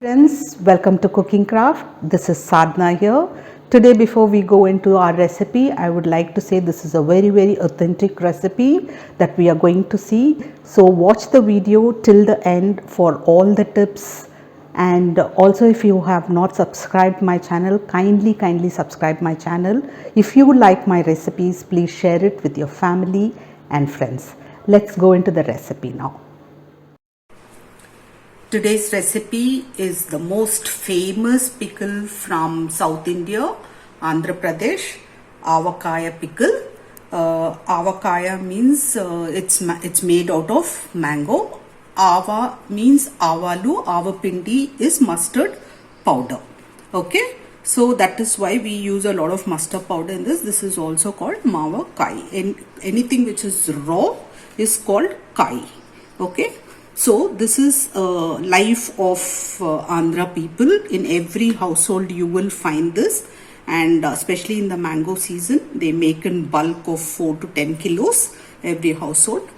Friends, welcome to Cooking Craft. This is Sadhana here. Today, before we go into our recipe, I would like to say this is a very authentic recipe that we are going to see. So watch the video till the end for all the tips. And also, if you have not subscribed my channel, kindly subscribe my channel. If you like my recipes, please share it with your family and friends. Let's go into the recipe now. Today's recipe is the most famous pickle from South India, Andhra Pradesh, Avakai pickle. Avakai means it's made out of mango. Ava means avalu. Avapindi is mustard powder. Okay, so that is why we use a lot of mustard powder in this. This is also called mawa kai. And anything which is raw is called kai. Okay. So this is life of Andhra people. In every household you will find this, and especially in the mango season they make in bulk of 4 to 10 kilos every household.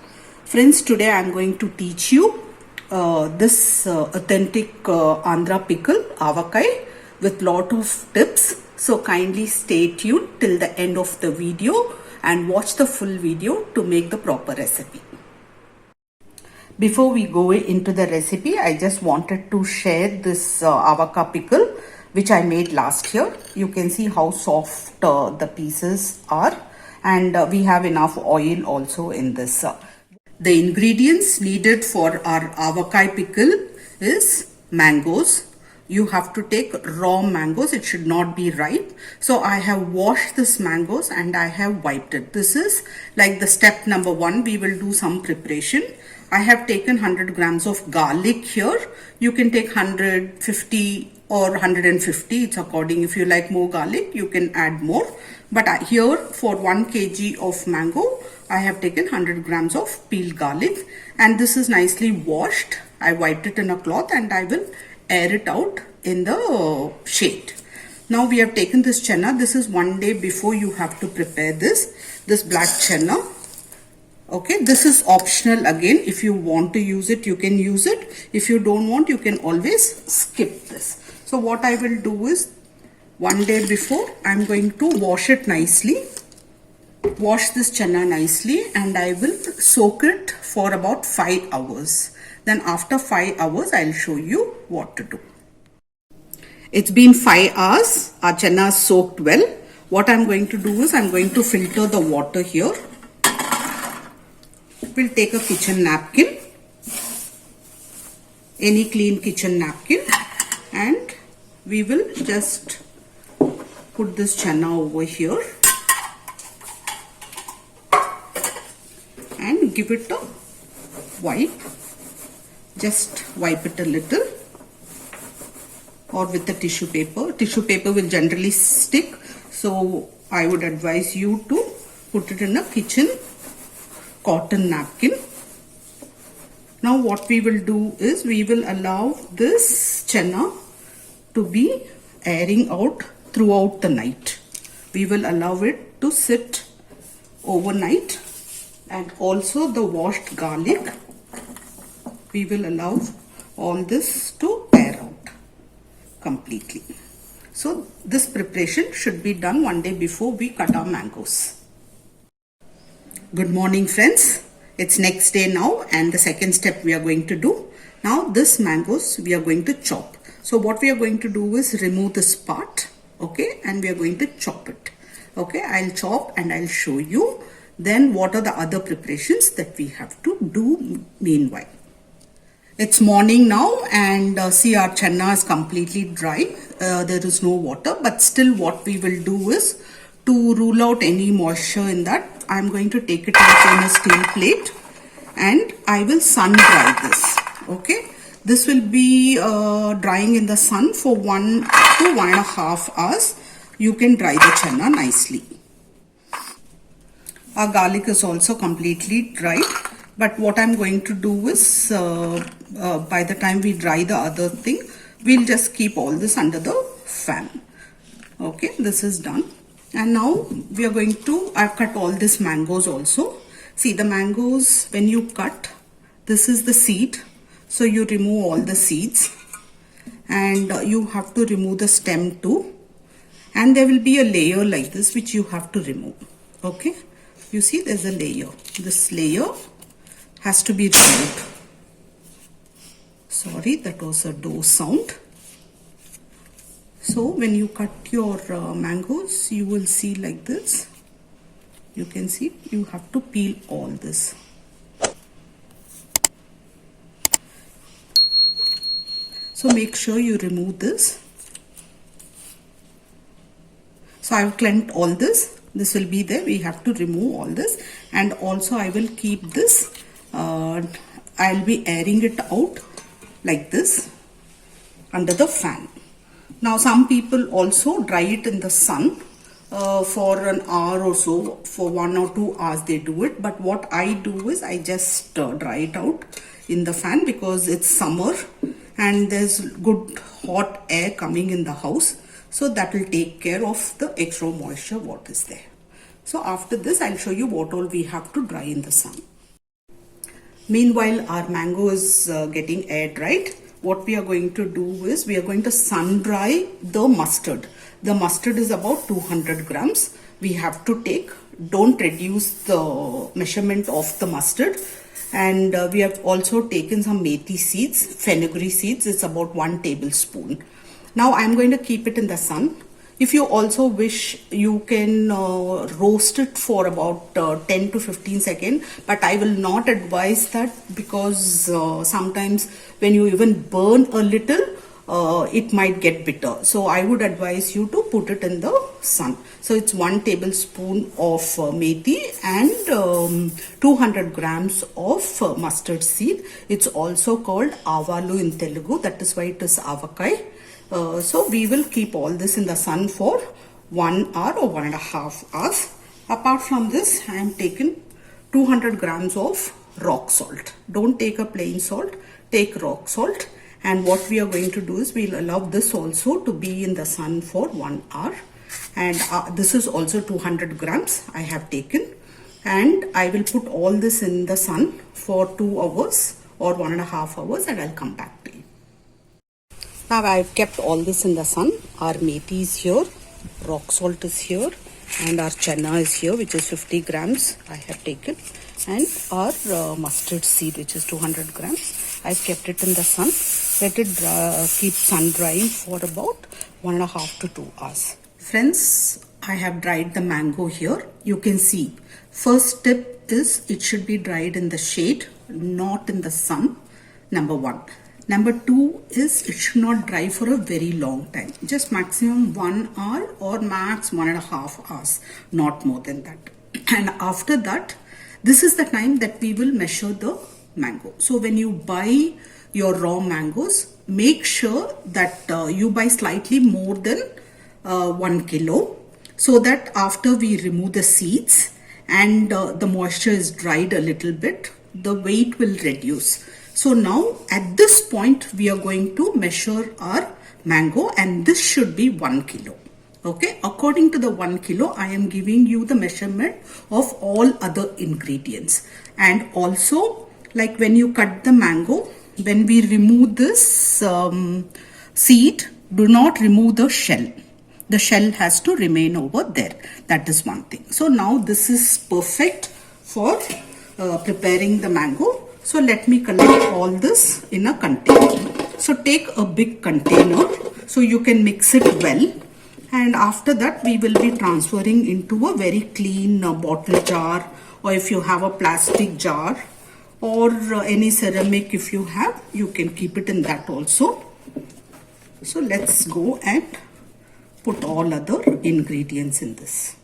Friends, today I am going to teach you this authentic Andhra pickle, Avakai, with lot of tips. So kindly stay tuned till the end of the video and watch the full video to make the proper recipe. Before we go into the recipe, I just wanted to share this avocado pickle which I made last year. You can see how soft the pieces are, and we have enough oil also in this. The ingredients needed for our avocado pickle is mangoes. You have to take raw mangoes. It should not be ripe. So I have washed this mangoes and I have wiped it. This is like the step number 1. We will do some preparation. I have taken 100 grams of garlic here. You can take 150 or 150. It's according. If you like more garlic, you can add more. But here for 1 kg of mango, I have taken 100 grams of peeled garlic. And this is nicely washed. I wiped it in a cloth and I will air it out in the shade. Now we have taken this chana. This is 1 day before you have to prepare this black chana. Okay, this is optional again. If you want to use it, you can use it. If you don't want, you can always skip this. So what I will do is 1 day before, I'm going to wash it nicely. Wash this chana nicely and I will soak it for about 5 hours. Then after 5 hours, I'll show you what to do. It's been 5 hours. Our chana is soaked well. What I'm going to do is I'm going to filter the water here. We'll take a kitchen napkin, any clean kitchen napkin, and we will just put this chana over here and give it a wipe. Just wipe it a little, or with the tissue paper. Tissue paper will generally stick, so I would advise you to put it in a kitchen cotton napkin. Now what we will do is we will allow this chana to be airing out throughout the night. We will allow it to sit overnight, and also the washed garlic. We will allow all this to air out completely. So this preparation should be done 1 day before we cut our mangoes. Good morning, friends. It's next day now, and the second step we are going to do. Now this mangoes we are going to chop. So what we are going to do is remove this part, okay, and we are going to chop it. Okay, I'll chop and I'll show you then what are the other preparations that we have to do meanwhile. It's morning now, and see, our chana is completely dry. There is no water, but still what we will do is to rule out any moisture in that, I'm going to take it out in a steel plate and I will sun dry this. Okay, this will be drying in the sun for 1 to 1.5 hours. You can dry the chana nicely. Our garlic is also completely dried, but what I'm going to do is by the time we dry the other thing, we'll just keep all this under the fan. Okay, this is done. And now we are going to, I've cut all these mangoes also. See, the mangoes, when you cut, this is the seed. So you remove all the seeds and you have to remove the stem too, and there will be a layer like this which you have to remove. Okay, you see there's a layer. This layer has to be removed. Sorry, that was a door sound. So when you cut your mangoes, you will see like this. You can see you have to peel all this. So make sure you remove this. So I have cleansed all this. This will be there. We have to remove all this. And also I will keep this. I'll be airing it out like this under the fan. Now some people also dry it in the sun for an hour or so. For 1 or 2 hours they do it. But what I do is I just dry it out in the fan because it's summer and there's good hot air coming in the house, so that will take care of the extra moisture what is there. So after this I'll show you what all we have to dry in the sun. Meanwhile our mango is getting air dried. What we are going to do is we are going to sun dry the mustard. The mustard is about 200 grams. We have to take, don't reduce the measurement of the mustard. And we have also taken some methi seeds, fenugreek seeds. It's about 1 tablespoon. Now I'm going to keep it in the sun. If you also wish, you can roast it for about 10 to 15 seconds. But I will not advise that because sometimes when you even burn a little, it might get bitter. So I would advise you to put it in the sun. So it's 1 tablespoon of methi and 200 grams of mustard seed. It's also called avalu in Telugu. That is why it is Avakai. So we will keep all this in the sun for 1 hour or 1.5 hours. Apart from this, I am taking 200 grams of rock salt. Don't take a plain salt, take rock salt. And what we are going to do is we'll allow this also to be in the sun for 1 hour. And this is also 200 grams I have taken. And I will put all this in the sun for 2 hours or 1.5 hours and I'll come back to you. Now I've kept all this in the sun. Our methi is here, rock salt is here, and our chana is here, which is 50 grams I have taken, and our mustard seed, which is 200 grams. I've kept it in the sun. Let it keep sun drying for about 1.5 to 2 hours. Friends, I have dried the mango here. You can see, first tip is it should be dried in the shade, not in the sun, number 1. Number 2 is it should not dry for a very long time. Just maximum 1 hour or max 1.5 hours, not more than that. And after that, this is the time that we will measure the mango. So when you buy your raw mangoes, make sure that you buy slightly more than 1 kilo, so that after we remove the seeds and the moisture is dried a little bit, the weight will reduce. So now at this point we are going to measure our mango, and this should be 1 kilo. Okay, according to the 1 kilo, I am giving you the measurement of all other ingredients. And also, like when you cut the mango, when we remove this seed, do not remove the shell. The shell has to remain over there. That is one thing. So now this is perfect for preparing the mango. So let me collect all this in a container. So take a big container so you can mix it well. And after that we will be transferring into a very clean bottle jar, or if you have a plastic jar or any ceramic, if you have, you can keep it in that also. So let's go and put all other ingredients in this.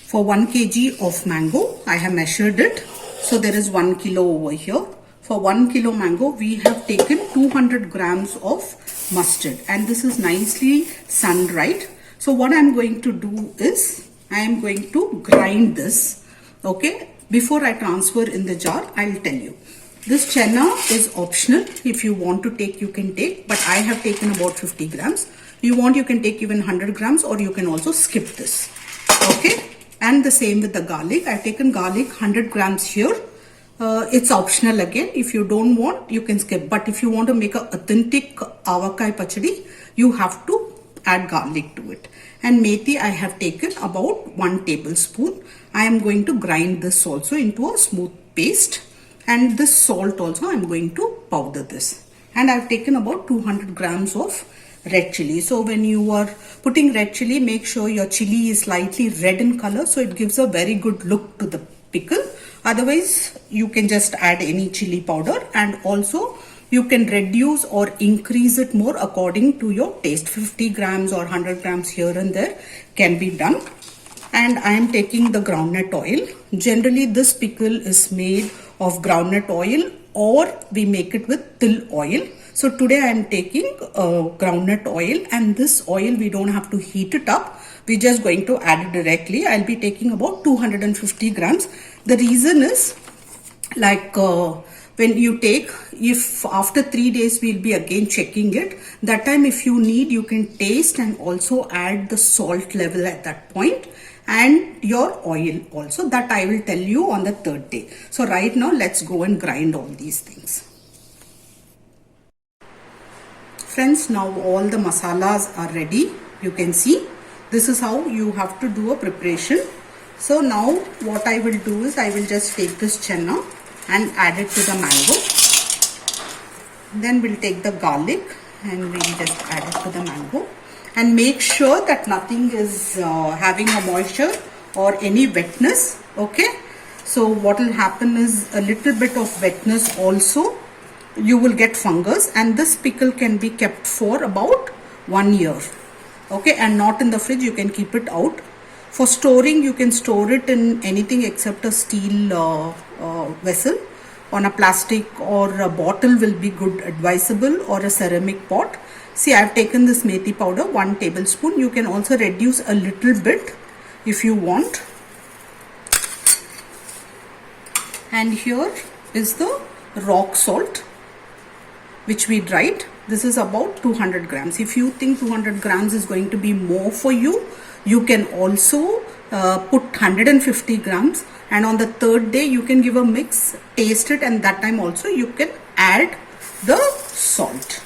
For 1 kg of mango, I have measured it. So there is 1 kilo over here. For 1 kilo mango, we have taken 200 grams of mustard, and this is nicely sun dried. So what I am going to do is I am going to grind this. Okay, before I transfer in the jar, I'll tell you. This chana is optional. If you want to take, you can take, but I have taken about 50 grams. You want, you can take even 100 grams, or you can also skip this. Okay, and the same with the garlic. I've taken garlic 100 grams here. It's optional again. If you don't want, you can skip. But if you want to make an authentic Avakai pachadi, you have to add garlic to it. And methi I have taken about 1 tablespoon. I am going to grind this also into a smooth paste. And this salt also I am going to powder this. And I have taken about 200 grams of red chili. So when you are putting red chili, make sure your chili is slightly red in color, so it gives a very good look to the pickle. Otherwise, you can just add any chili powder, and also you can reduce or increase it more according to your taste. 50 grams or 100 grams here and there can be done. And I am taking the groundnut oil. Generally, this pickle is made of groundnut oil, or we make it with till oil. So today I am taking groundnut oil, and this oil we don't have to heat it up. We're just going to add it directly. I'll be taking about 250 grams. The reason is like when you take, if after 3 days we'll be again checking it. That time if you need, you can taste and also add the salt level at that point, and your oil also. That I will tell you on the 3rd day. So right now let's go and grind all these things. Friends, now all the masalas are ready. You can see this is how you have to do a preparation. So now what I will do is I will just take this chenna and add it to the mango. Then we'll take the garlic and we'll just add it to the mango. And make sure that nothing is having a moisture or any wetness. Okay. So what will happen is a little bit of wetness also, you will get fungus, and this pickle can be kept for about 1 year. Okay, and not in the fridge, you can keep it out. For storing, you can store it in anything except a steel vessel. On a plastic or a bottle will be good, advisable, or a ceramic pot. See, I have taken this methi powder, 1 tablespoon. You can also reduce a little bit if you want. And here is the rock salt, which we dried. This is about 200 grams. If you think 200 grams is going to be more for you, you can also put 150 grams. And on the 3rd day, you can give a mix, taste it, and that time also you can add the salt.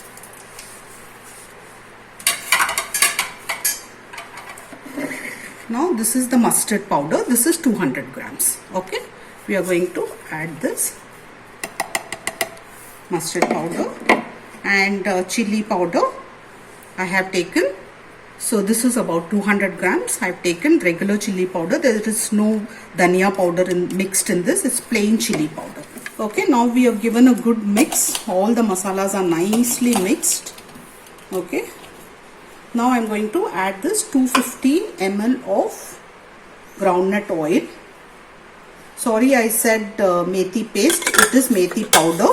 Now this is the mustard powder. This is 200 grams. Okay, we are going to add this mustard powder and chili powder I have taken. So this is about 200 grams. I have taken regular chili powder. There is no dhania powder mixed in this. It's plain chili powder. Okay, now we have given a good mix. All the masalas are nicely mixed. Okay. Now I am going to add this 250 ml of groundnut oil. Sorry, I said methi paste. It is methi powder.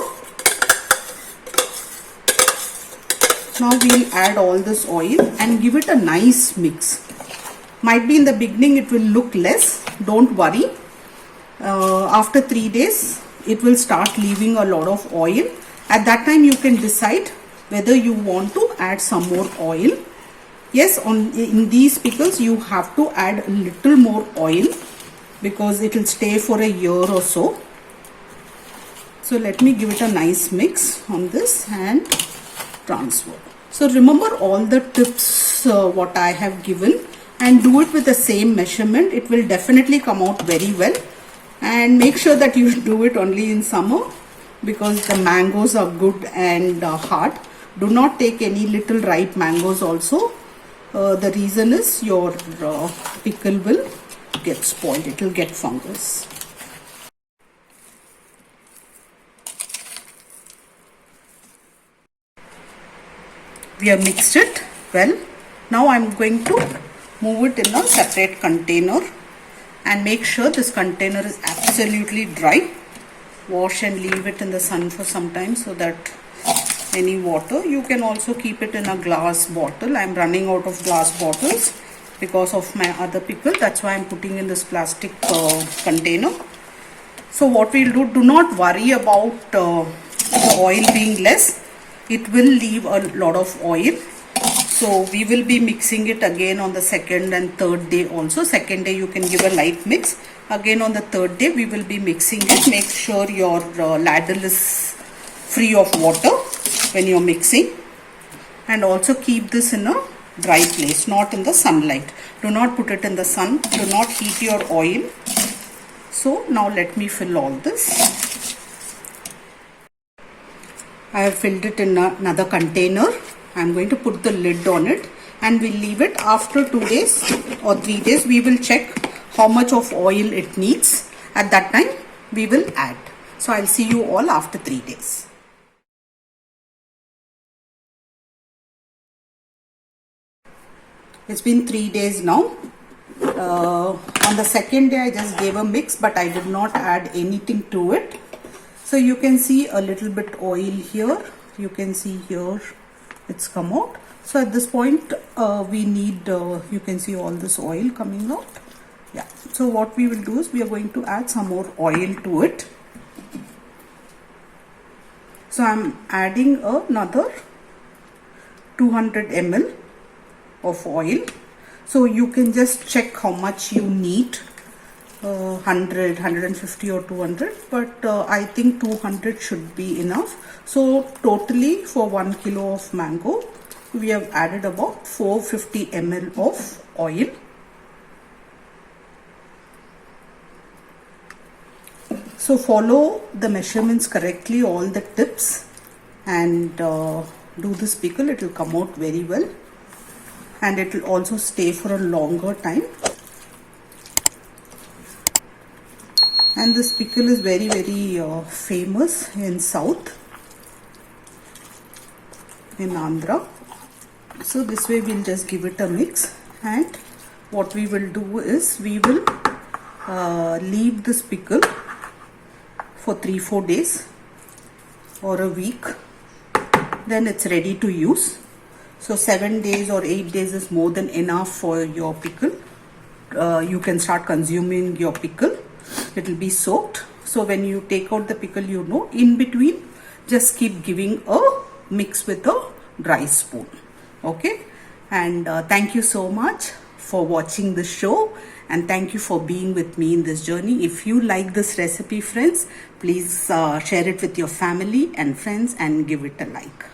Now we'll add all this oil and give it a nice mix. Might be in the beginning it will look less. Don't worry. After 3 days, it will start leaving a lot of oil. At that time, you can decide whether you want to add some more oil. Yes, in these pickles, you have to add a little more oil because it will stay for a year or so. So let me give it a nice mix on this and transfer. So remember all the tips what I have given, and do it with the same measurement. It will definitely come out very well. And make sure that you do it only in summer because the mangoes are good and hard. Do not take any little ripe mangoes also. The reason is your pickle will get spoiled. It will get fungus. We have mixed it well. Now I am going to move it in a separate container and make sure this container is absolutely dry. Wash and leave it in the sun for some time so that any water. You can also keep it in a glass bottle. I am running out of glass bottles because of my other pickle. That's why I am putting in this plastic container. So what we'll do not worry about the oil being less. It will leave a lot of oil. So we will be mixing it again on the second and third day also. Second day you can give a light mix. Again on the third day we will be mixing it. Make sure your ladle is free of water when you're mixing. And also keep this in a dry place, not in the sunlight. Do not put it in the sun. Do not heat your oil. So now let me fill all this. I have filled it in another container. I am going to put the lid on it and we'll leave it. After 2 days or 3 days we will check how much of oil it needs. At that time we will add. So I'll see you all after 3 days. It's been 3 days now. On the second day I just gave a mix, but I did not add anything to it. So you can see a little bit oil here. You can see here it's come out. So at this point we need, you can see all this oil coming out. Yeah. So what we will do is we are going to add some more oil to it. So I'm adding another 200 ml of oil. So you can just check how much you need, 100, 150 or 200, but I think 200 should be enough. So totally for 1 kilo of mango we have added about 450 ml of oil. So follow the measurements correctly, all the tips, and do this pickle. It will come out very well. And it will also stay for a longer time. And this pickle is very famous in South, in Andhra. So this way we'll just give it a mix, and what we will do is we will leave this pickle for 3-4 days or a week. Then it's ready to use. So 7 days or 8 days is more than enough for your pickle. You can start consuming your pickle. It will be soaked. So when you take out the pickle, you know, in between, just keep giving a mix with a dry spoon. Okay. And thank you so much for watching this show. And thank you for being with me in this journey. If you like this recipe, friends, please share it with your family and friends and give it a like.